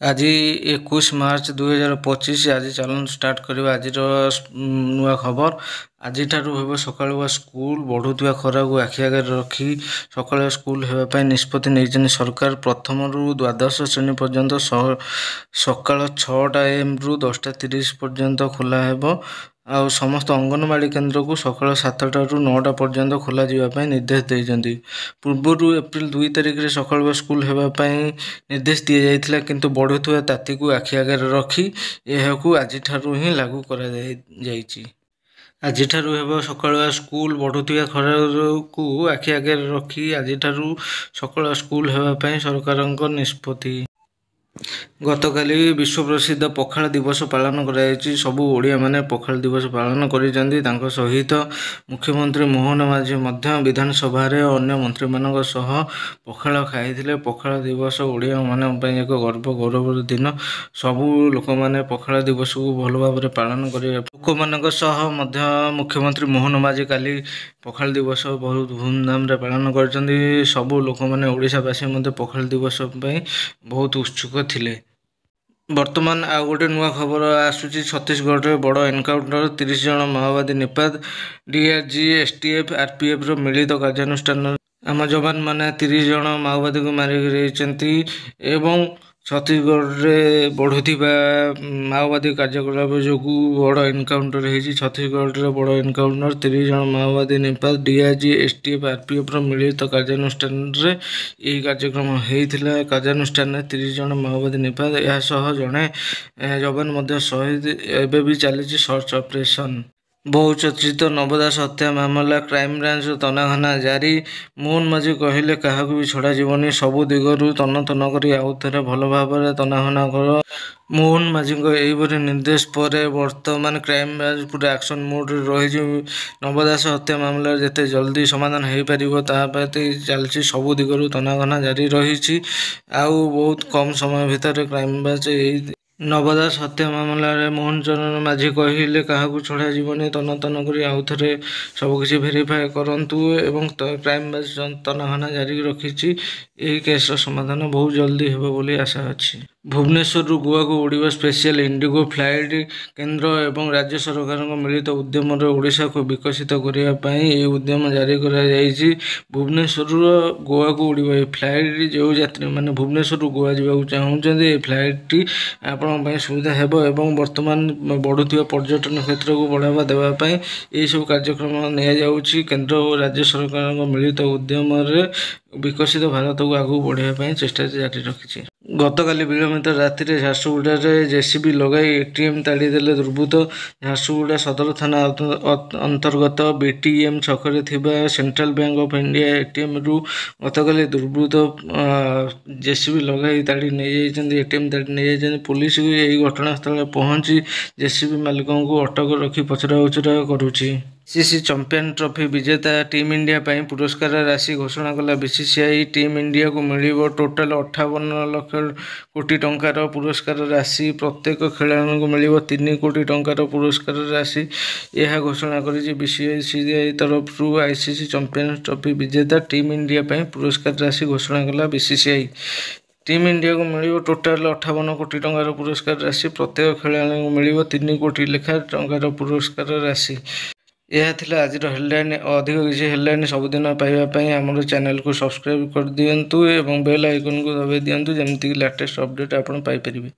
आज 21 मार्च 2025 आज चलन स्टार्ट करवा आज नुआ खबर आज हो सका स्कूल बढ़ुवा खरा को आखि आगे रखी सका स्कूल होगापी निष्पत्ति नहीं सरकार प्रथम रु द्वादश श्रेणी पर्यंत सका 6टा AM रु 10:30 पर्यंत खोला हेब आ समस्त अंगनवाड़ी केन्द्र को सका 7टा रु 9टा पर्यंत खोल जावाई निर्देश देते। पूर्वर एप्रिल 2 तारिख में सका स्कूल होगापी निर्देश दी जाता किंतु बढ़ुवा ताती को आखि आगे रखी यह आज ही लागू कर आज सका स्कूल बढ़ुवा खरा को आखि आगे रखी आज सका स्कूल होगापी सरकार निष्पत्ति। गतकाली विश्व प्रसिद्ध पखाल दिवस पालन कर सबू ओडिया माने पखाल दिवस पालन कर सहित मुख्यमंत्री मोहन माझी विधानसभा अन्य मंत्री मान पखाल खाई पखाल दिवस ओडिया मान एक गर्व गौरव दिन सबू लोक मैंने पखाल दिवस को भल भाव पालन कर लोक मान मुख्यमंत्री मोहन माझी काली पखाल दिवस बहुत धूमधाम पालन कर सबू लोक मैंने ओडिशावासी पखाल दिवस बहुत उत्सुक थिले। वर्तमान आ गोटे नुआ खबर आसूची छत्तीसगढ़ में बड़ एनकाउंटर 30 जन माओवादी निपात DRG STF RPF मिलित कार्यानुष्ठान आम जवान मैंने 30 जन माओवादी को मारिक एवं छत्तीसगढ़ में बढ़ुवा माओवादी कार्यकलाप जो बड़ एनकाउंटर हो छत्तीसगढ़ बड़ एनकाउंटर 30 जन माओवादी निपात DRG STF RPF मिलित कार्यानुष्ठान यही कार्यक्रम होता कार्यानुष्ठान 30 जन माओवादी निपात यह जड़े जवान शहीद एवं भी चली सर्च ऑपरेशन। बहुचर्चित नवदास हत्या मामला क्राइमब्रांच तनाघना जारी मोहन माझी कहले क्या भी छड़ा जीवनी सबू दिगरू तन तन कर आउ थे भल भाव तनाघना कर मोहन माझी यही निर्देश पर वर्तमान क्राइमब्रांच पूरा एक्शन मोड रही नवदास हत्या मामला जिते जल्दी समाधान हो पार चलती सबू दिगरू तनाघना जारी रही आउ बहुत कम समय भितर क्राइमब्रांच यही नवदास हत्या मामला मोहन चरण माझी कहले क्या छड़ा जीवन तन तन कर आउ थे सबकि भेरीफाए करतु एवं क्राइमब्रांच तनाघना जारी रखी यही केस समाधान बहुत जल्दी हो बोली आशा अच्छी। भुवनेश्वर गोवा को उड़ीबा स्पेशल इंडिगो फ्लाइट केंद्र एवं राज्य सरकार मिलित उद्यम ओडिशा को विकसित करने उद्यम जारी कर भुवनेश्वर गोवा को उड़ीबा फ्लाइट जो यात्री मैंने भुवनेश्वर गोवा जावाक चाहते फ्लाइट आपण सुविधा हेब एवं वर्तमान बढ़ुवा पर्यटन क्षेत्र को बढ़ावा देवाई यही सब कार्यक्रम नि केंद्र और राज्य सरकार मिलित उद्यम विकसित भारत को आगू बढ़ाई चेष्टा जारी रखी। गतकाली विलंबित राति झारसुगुड़ा JCB लगाई ATM ताड़ीदेले दुर्बृत्त झारसुगुड़ा सदर थाना अंतर्गत BTM छकरे थिबा central bank of India ATM रु गतकाली दुर्बृत्त JCB लगाई ताड़ी नहीं ATM ताड़ी नहीं पुलिस यही घटनास्थल पहुंची JCB मालिकों को अटक रखी पचरा उचरा करुछि। ICC चैंपियन ट्रॉफी विजेता टीम इंडिया पर पुरस्कार राशि घोषणा कला BCCI टीम इंडिया को मिल टोटाल 58 लाख कोटी टंकार पुरस्कार राशि प्रत्येक खेलाड़ी को मिल 3 कोटी टंकार पुरस्कार राशि यह घोषणा कर BCCI तरफ ICC चैंपियन ट्रॉफी विजेता टीम इंडिया पर पुरस्कार राशि घोषणा कला BCCI टीम इंडिया को मिल टोटाल 58 कोटी टंकार पुरस्कार राशि प्रत्येक खेलाड़ी को मिल 3 कोटी लेखा टंकार पुरस्कार राशि यह थिला आज हेडलाइन अधिक किसी हेडलाइन सबुदिन पाइबापी आम चैनल को सब्सक्राइब कर दिंतु एवं बेल आइकन को दबाई दिंतु जमीक लेटेस्ट अपडेट आप पाइपर।